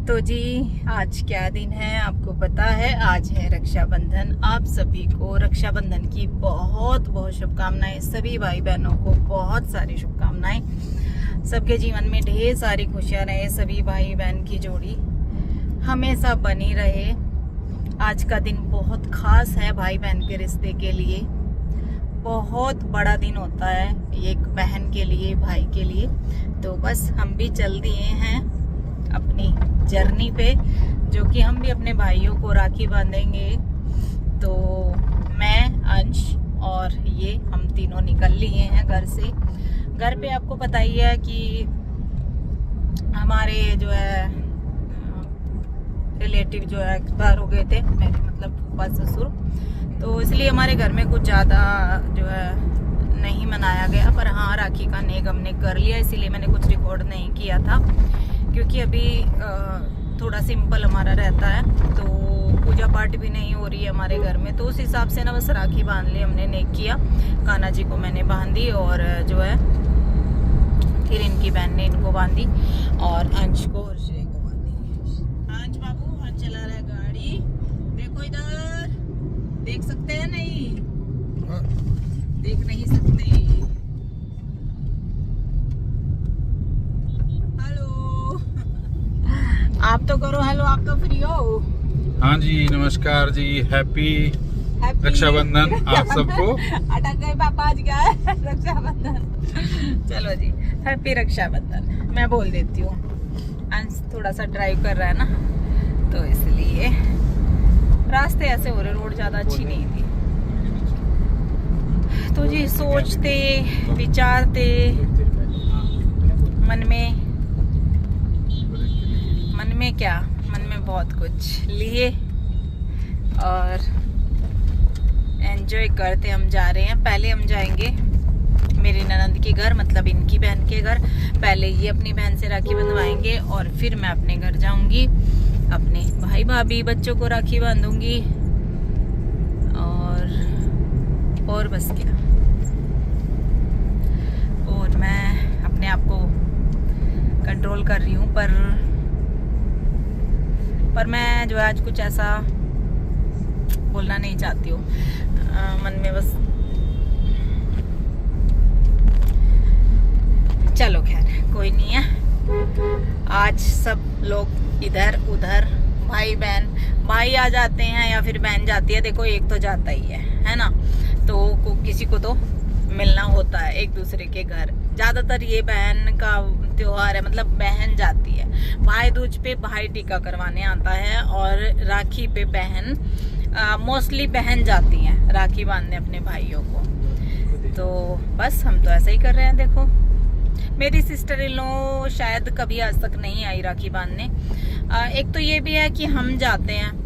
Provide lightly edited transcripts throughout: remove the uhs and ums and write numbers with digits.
तो जी आज क्या दिन है आपको पता है। आज है रक्षाबंधन। आप सभी को रक्षाबंधन की बहुत बहुत शुभकामनाएं। सभी भाई बहनों को बहुत सारी शुभकामनाएं। सबके जीवन में ढेर सारी खुशियां रहे। सभी भाई बहन की जोड़ी हमेशा बनी रहे। आज का दिन बहुत खास है भाई बहन के रिश्ते के लिए। बहुत बड़ा दिन होता है एक बहन के लिए, भाई के लिए। तो बस हम भी चल दिए हैं अपनी जर्नी पे, जो कि हम भी अपने भाइयों को राखी बांधेंगे। तो मैं, अंश और ये हम तीनों निकल लिए हैं घर से। घर पे आपको पता ही है कि हमारे जो है रिलेटिव जो है एक्सपायर हो गए थे, मेरे मतलब फूफा ससुर। तो इसलिए हमारे घर में कुछ ज़्यादा जो है नहीं मनाया गया। पर हाँ, राखी का नेक हमने कर लिया, इसीलिए मैंने कुछ रिकॉर्ड नहीं किया था, क्योंकि अभी थोड़ा सिंपल हमारा रहता है। तो पूजा पाठ भी नहीं हो रही है हमारे घर में, तो उस हिसाब से ना बस राखी बांध ली हमने, नेक किया। कान्हा जी को मैंने बांधी और जो है फिर इनकी बहन ने इनको बांधी और अंश को और श्रेय को बांधी। अंश बाबू अंश चला रहा है गाड़ी, देखो इधर, देख सकते हैं? नहीं देख नहीं सकते। हेलो आप तो करो हेलो, आप तो फ्री हो। हाँ जी, नमस्कार जी। हैप्पी रक्षाबंधन आप सबको। अटक गए पापा, आज क्या है रक्षाबंधन। चलो जी, हैप्पी रक्षाबंधन मैं बोल देती हूँ। अंश थोड़ा सा ड्राइव कर रहा है ना, तो इसलिए रास्ते ऐसे हो रहे, रोड ज्यादा अच्छी नहीं थी। तो जी सोचते विचारते मन में क्या, मन में बहुत कुछ लिए और एंजॉय करते हम जा रहे हैं। पहले हम जाएंगे मेरी ननंद के घर, मतलब इनकी बहन के घर। पहले ये अपनी बहन से राखी बंधवाएंगे और फिर मैं अपने घर जाऊंगी, अपने भाई भाभी बच्चों को राखी बांधूंगी। और बस क्या, और मैं अपने आप को कंट्रोल कर रही हूँ। पर मैं जो है आज कुछ ऐसा बोलना नहीं चाहती हूँ, मन में बस। चलो खैर कोई नहीं है। आज सब लोग इधर उधर, भाई बहन, भाई आ जाते हैं या फिर बहन जाती है, देखो एक तो जाता ही है ना। तो किसी को तो मिलना होता है एक दूसरे के घर। ज्यादातर ये बहन का त्योहार है, मतलब बहन जाती है। भाई दूज पे भाई टीका करवाने आता है और राखी पे बहन, मोस्टली बहन जाती हैं राखी बांधने अपने भाइयों को। तो बस हम तो ऐसा ही कर रहे हैं। देखो मेरी सिस्टर इन लॉ शायद कभी आज तक नहीं आई राखी बांधने। एक तो ये भी है कि हम जाते हैं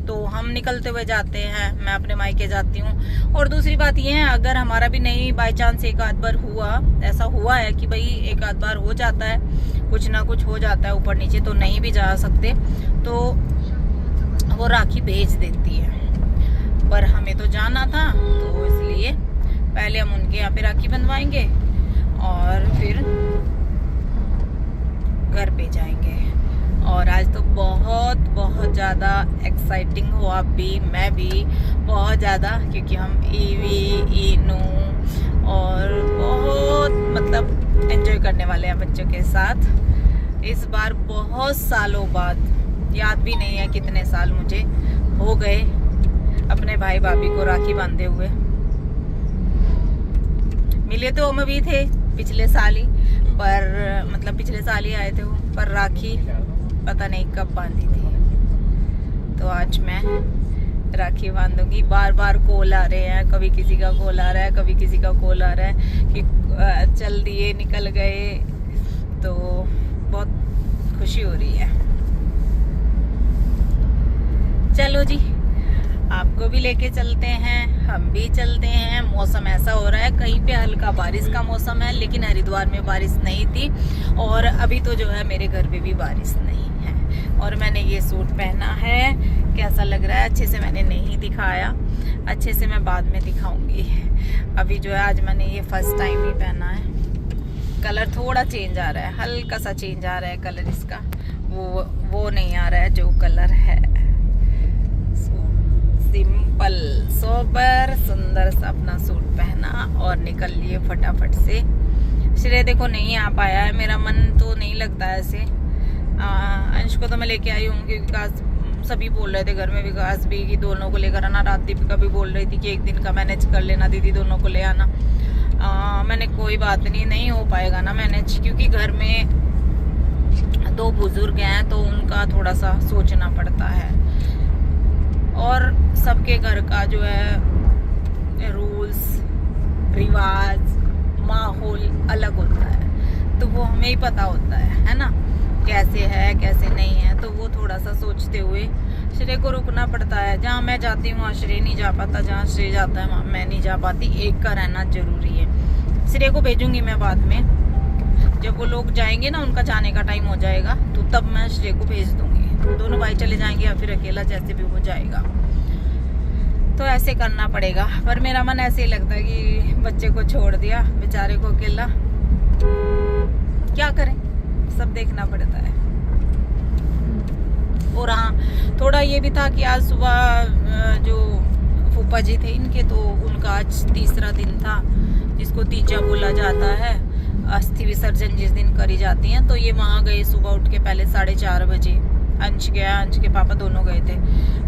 तो हम निकलते हुए जाते हैं, मैं अपने मायके जाती हूँ। और दूसरी बात ये है, अगर हमारा भी नहीं बाई चांस एक आध बार ऐसा हुआ है कि भाई एक आध बार हो जाता है, कुछ ना कुछ हो जाता है ऊपर नीचे, तो नहीं भी जा सकते, तो वो राखी भेज देती है। पर हमें तो जाना था, तो इसलिए पहले हम उनके यहाँ पे राखी बंधवाएंगे और फिर घर पे जाएंगे। और आज तो बहुत बहुत ज़्यादा एक्साइटिंग हो, आप भी मैं भी बहुत ज़्यादा, क्योंकि हम ईवी ईनू और बहुत मतलब एंजॉय करने वाले हैं बच्चों के साथ। इस बार बहुत सालों बाद, याद भी नहीं है कितने साल मुझे हो गए अपने भाई भाभी को राखी बांधे हुए। मिले तो हम भी थे पिछले साल ही, पर मतलब पिछले साल ही आए थे वो, पर राखी पता नहीं कब बांधी थी। तो आज मैं राखी बांधूंगी। बार बार कॉल आ रहे हैं, कभी किसी का कॉल आ रहा है, कभी किसी का कॉल आ रहा है कि चल दिए, निकल गए। तो बहुत खुशी हो रही है। चलो जी, आपको भी लेके चलते हैं, हम भी चलते हैं। मौसम ऐसा हो रहा है, कहीं पे हल्का बारिश का मौसम है, लेकिन हरिद्वार में बारिश नहीं थी। और अभी तो जो है मेरे घर पे भी बारिश नहीं है। और मैंने ये सूट पहना है, कैसा लग रहा है अच्छे से मैंने नहीं दिखाया, अच्छे से मैं बाद में दिखाऊंगी। अभी जो है आज मैंने ये फर्स्ट टाइम ही पहना है। कलर थोड़ा चेंज आ रहा है, हल्का सा चेंज आ रहा है कलर इसका। वो नहीं आ रहा है जो कलर है। सिंपल सोबर सुंदर सा अपना सूट पहना और निकल लिए फटाफट से। श्रेय देखो नहीं आ पाया है, मेरा मन तो नहीं लगता है ऐसे। अंश को तो मैं लेके आई हूँ क्योंकि विकास सभी बोल रहे थे घर में, विकास भी कि दोनों को लेकर आना। रात दीपिका भी बोल रही थी कि एक दिन का मैनेज कर लेना दीदी, दोनों को ले आना। मैंने कोई बात नहीं हो पाएगा ना मैनेज, क्योंकि घर में 2 बुजुर्ग हैं तो उनका थोड़ा सा सोचना पड़ता है और सबके घर का जो है रूल्स रिवाज माहौल अलग होता है, तो वो हमें ही पता होता है ना, कैसे है कैसे नहीं है। तो वो थोड़ा सा सोचते हुए श्रेय को रुकना पड़ता है। जहाँ मैं जाती हूँ वहाँ श्रेय नहीं जा पाता, जहाँ श्रेय जाता है वहाँ मैं नहीं जा पाती। एक का रहना जरूरी है। श्रेय को भेजूंगी मैं बाद में, जब वो लोग जाएंगे ना, उनका जाने का टाइम हो जाएगा, तो तब मैं श्रेय को भेज दूंगी। दोनों भाई चले जाएंगे या फिर अकेला, जैसे भी हो जाएगा। तो ऐसे करना पड़ेगा। पर मेरा मन ऐसे ही लगता है कि बच्चे को छोड़ दिया बेचारे को अकेला, क्या करें, सब देखना पड़ता है। और हाँ, थोड़ा ये भी था कि आज सुबह जो फूफा जी थे इनके, तो उनका आज तीसरा दिन था, जिसको तीजा बोला जाता है। अस्थि विसर्जन जिस दिन करी जाती है, तो ये वहाँ गए सुबह उठ के पहले 4:30 बजे। अंश गया, अंश के पापा दोनों गए थे।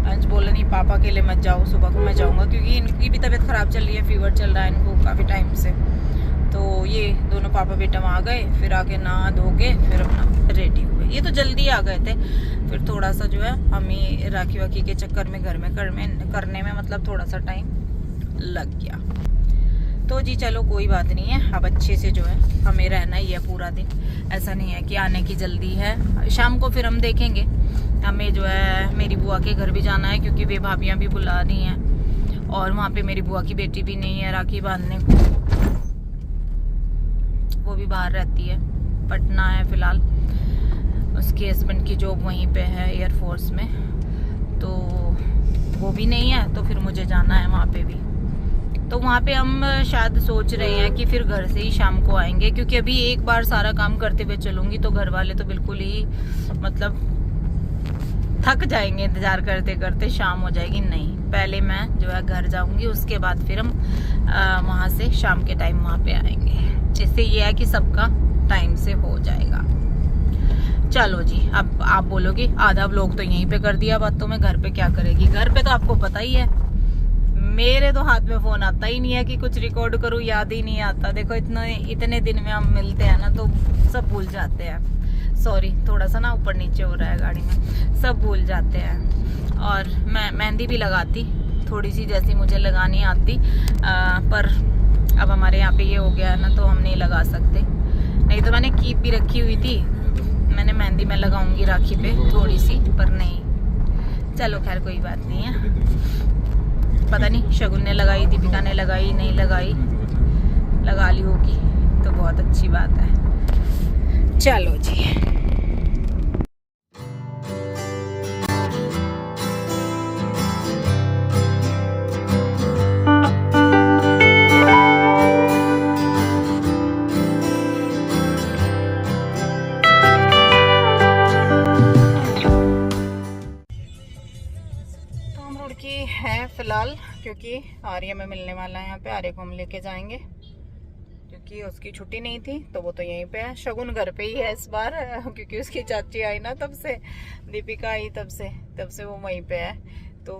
अंश बोला नहीं पापा के लिए मत जाओ, सुबह को मैं जाऊँगा, क्योंकि इनकी भी तबीयत ख़राब चल रही है, फीवर चल रहा है इनको काफ़ी टाइम से। तो ये दोनों पापा बेटा वहाँ गए, फिर आके नहा धो के फिर अपना रेडी हुए। ये तो जल्दी आ गए थे, फिर थोड़ा सा जो है हमें राखी वाखी के चक्कर में घर में करने में मतलब थोड़ा सा टाइम लग गया। तो जी चलो कोई बात नहीं है, अब अच्छे से जो है हमें रहना ही है पूरा दिन। ऐसा नहीं है कि आने की जल्दी है। शाम को फिर हम देखेंगे, हमें जो है मेरी बुआ के घर भी जाना है, क्योंकि वे भाभियाँ भी बुला रही हैं और वहाँ पे मेरी बुआ की बेटी भी नहीं है राखी बांधने को, वो भी बाहर रहती है, पटना है फिलहाल। उसके हस्बैंड की जॉब वहीं पे है एयरफोर्स में, तो वो भी नहीं है, तो फिर मुझे जाना है वहाँ पे भी। तो वहाँ पे हम शायद सोच रहे हैं कि फिर घर से ही शाम को आएंगे, क्योंकि अभी एक बार सारा काम करते हुए चलूंगी तो घर वाले तो बिल्कुल ही मतलब थक जाएंगे इंतजार करते करते, शाम हो जाएगी। नहीं, पहले मैं जो है घर जाऊंगी, उसके बाद फिर हम वहाँ से शाम के टाइम वहाँ पे आएंगे। जिससे ये है कि सबका टाइम से हो जाएगा। चलो जी, अब आप बोलोगे आधा व्लॉग तो यहीं पे कर दिया बातों में, घर पे क्या करेगी। घर पे तो आपको पता ही है, मेरे तो हाथ में फोन आता ही नहीं है कि कुछ रिकॉर्ड करूँ, याद ही नहीं आता। देखो इतने दिन में हम मिलते हैं ना, तो सब भूल जाते हैं। सॉरी, थोड़ा सा ना ऊपर नीचे हो रहा है गाड़ी में, सब भूल जाते हैं। और मैं मेहंदी भी लगाती थोड़ी सी, जैसी मुझे लगानी आती, पर अब हमारे यहाँ पे ये हो गया है ना, तो हम नहीं लगा सकते। नहीं तो मैंने कीप भी रखी हुई थी, मैंने मेहंदी में लगाऊंगी राखी पे थोड़ी सी, पर नहीं। चलो खैर कोई बात नहीं है। पता नहीं शगुन ने लगाई, दीपिका ने लगाई, नहीं लगाई, लगा ली होगी तो बहुत अच्छी बात है। चलो जी, है फिलहाल, क्योंकि आर्या में मिलने वाला है यहाँ पे। आर्या को हम लेके जाएंगे क्योंकि उसकी छुट्टी नहीं थी, तो वो तो यहीं पे है। शगुन घर पे ही है इस बार, क्योंकि उसकी चाची आई ना तब से, दीपिका आई तब से वो वहीं पे है, तो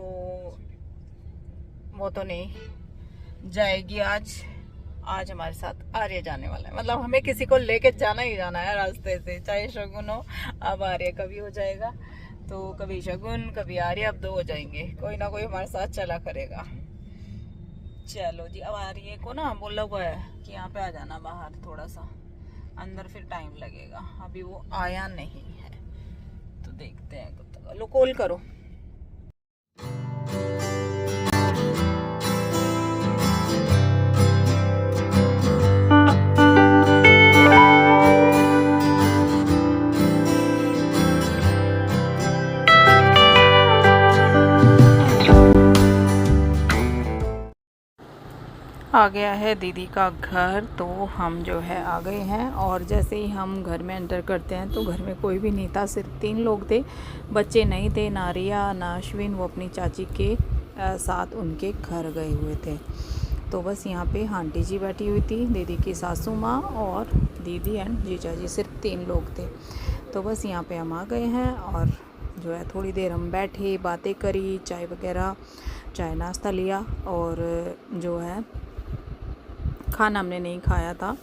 वो तो नहीं जाएगी आज हमारे साथ आर्या जाने वाला है। मतलब हमें किसी को लेके जाना ही जाना है रास्ते से, चाहे शगुन हो। अब आर्या कभी हो जाएगा, तो कभी शगुन कभी आर्या, अब 2 हो जाएंगे, कोई ना कोई हमारे साथ चला करेगा। चलो जी, अब आर्या को ना बोला हुआ है कि यहाँ पे आ जाना बाहर थोड़ा सा, अंदर फिर टाइम लगेगा। अभी वो आया नहीं है, तो देखते हैं कब तक। लो कॉल करो। आ गया है दीदी का घर। तो हम जो है आ गए हैं और जैसे ही हम घर में एंटर करते हैं तो घर में कोई भी नहीं था, सिर्फ 3 लोग थे। बच्चे नहीं थे, ना रिया ना अश्विन, वो अपनी चाची के साथ उनके घर गए हुए थे। तो बस यहाँ पे आंटी जी बैठी हुई थी, दीदी की सासू माँ और दीदी एंड जीजा जी, सिर्फ 3 लोग थे। तो बस यहाँ पे हम आ गए हैं और जो है थोड़ी देर हम बैठे, बातें करी, चाय वगैरह, चाय नाश्ता लिया और जो है खाना हमने नहीं खाया था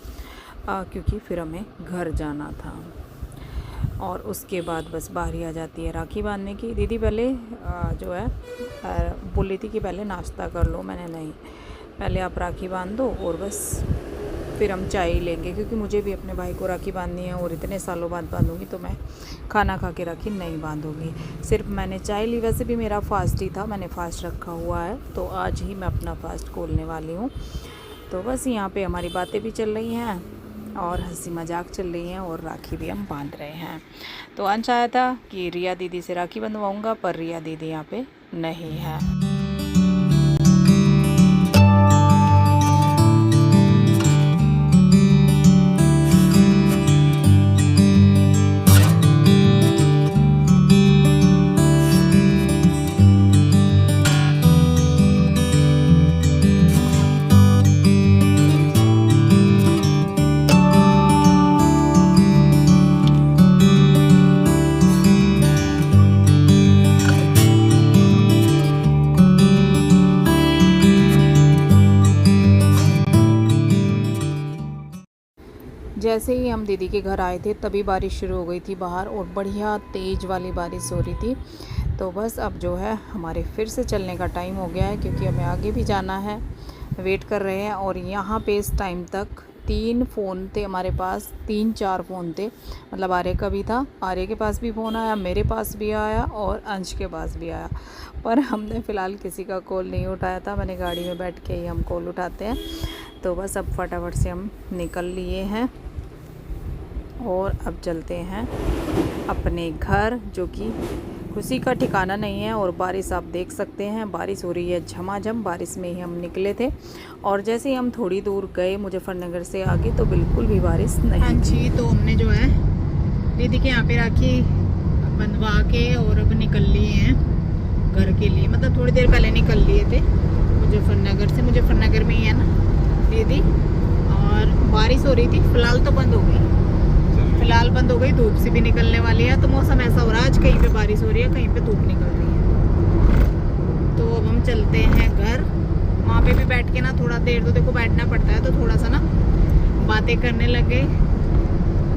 क्योंकि फिर हमें घर जाना था। और उसके बाद बस बारी आ जाती है राखी बांधने की। दीदी पहले जो है बोली थी कि पहले नाश्ता कर लो, मैंने नहीं, पहले आप राखी बांध दो और बस फिर हम चाय ही लेंगे, क्योंकि मुझे भी अपने भाई को राखी बांधनी है और इतने सालों बाद बांधूंगी तो मैं खाना खा के राखी नहीं बांधूंगी। सिर्फ मैंने चाय ली, वैसे भी मेरा फास्ट ही था, मैंने फास्ट रखा हुआ है, तो आज ही मैं अपना फास्ट खोलने वाली हूँ। तो बस यहाँ पे हमारी बातें भी चल रही हैं और हंसी मजाक चल रही हैं और राखी भी हम बांध रहे हैं। तो अंश आया था कि रिया दीदी से राखी बंधवाऊँगा, पर रिया दीदी यहाँ पे नहीं है। जैसे ही हम दीदी के घर आए थे तभी बारिश शुरू हो गई थी बाहर, और बढ़िया तेज़ वाली बारिश हो रही थी। तो बस अब जो है हमारे फिर से चलने का टाइम हो गया है, क्योंकि हमें आगे भी जाना है, वेट कर रहे हैं। और यहाँ पे इस टाइम तक 3 फ़ोन थे हमारे पास, 3-4 फ़ोन थे, मतलब आर्य का भी था, आर्य के पास भी फ़ोन आया, मेरे पास भी आया और अंश के पास भी आया, पर हमने फ़िलहाल किसी का कॉल नहीं उठाया था। मैंने गाड़ी में बैठ के ही हम कॉल उठाते हैं। तो बस अब फटाफट से हम निकल लिए हैं और अब चलते हैं अपने घर, जो कि खुशी का ठिकाना नहीं है। और बारिश आप देख सकते हैं, बारिश हो रही है झमाझम, बारिश में ही हम निकले थे। और जैसे ही हम थोड़ी दूर गए मुजफ्फरनगर से आगे तो बिल्कुल भी बारिश नहीं। हाँ जी, तो हमने जो है दीदी के यहाँ पे राखी बंधवा के और अब निकल लिए हैं घर के लिए, मतलब थोड़ी देर पहले निकल लिए थे मुजफ्फरनगर से। मुजफ्फरनगर में ही है ना दीदी, और बारिश हो रही थी, फिलहाल तो बंद हो गई, फिलहाल बंद हो गई, धूप से भी निकलने वाली है। तो मौसम ऐसा हो रहा है, आज कहीं पे बारिश हो रही है, कहीं पे धूप निकल रही है। तो अब हम चलते हैं घर। वहाँ पे भी बैठ के ना थोड़ा देर तो देखो बैठना पड़ता है, तो थोड़ा सा ना बातें करने लगे,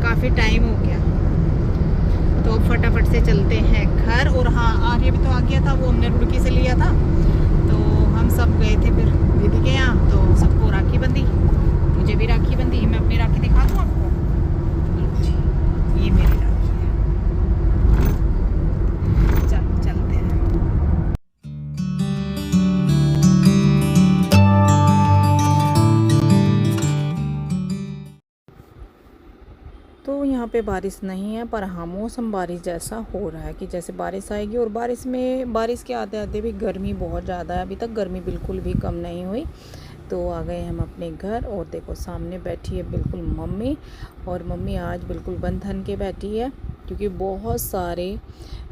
काफ़ी टाइम हो गया। तो अब फटाफट से चलते हैं घर। और हाँ, आर्य भी तो आ गया था, वो हमने रुड़की से लिया था, तो हम सब गए थे फिर दीदी के यहाँ, तो सबको राखी बंधी, मुझे भी राखी बंधी। मैं अपनी राखी दिखा दूँ आपको, ये मेरी राखी है। चलो चलते हैं। तो यहाँ पे बारिश नहीं है, पर हाँ मौसम बारिश जैसा हो रहा है कि जैसे बारिश आएगी। और बारिश के आते आते भी गर्मी बहुत ज़्यादा है, अभी तक गर्मी बिल्कुल भी कम नहीं हुई। तो आ गए हम अपने घर और देखो सामने बैठी है बिल्कुल मम्मी, और मम्मी आज बिल्कुल बंधन के बैठी है, क्योंकि बहुत सारे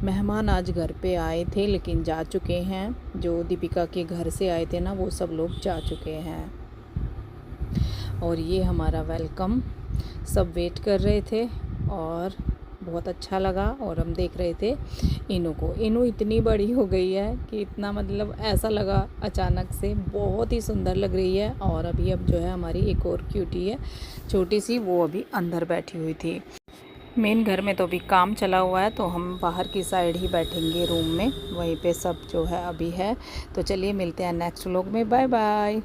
मेहमान आज घर पे आए थे लेकिन जा चुके हैं। जो दीपिका के घर से आए थे ना, वो सब लोग जा चुके हैं। और ये हमारा वेलकम, सब वेट कर रहे थे और बहुत अच्छा लगा। और हम देख रहे थे इनू को, इनू इतनी बड़ी हो गई है कि इतना मतलब ऐसा लगा अचानक से, बहुत ही सुंदर लग रही है। और अभी अब जो है हमारी एक और क्यूटी है छोटी सी, वो अभी अंदर बैठी हुई थी। मेन घर में तो अभी काम चला हुआ है, तो हम बाहर की साइड ही बैठेंगे रूम में, वहीं पे सब जो है अभी है। तो चलिए मिलते हैं नेक्स्ट व्लॉग में, बाय बाय।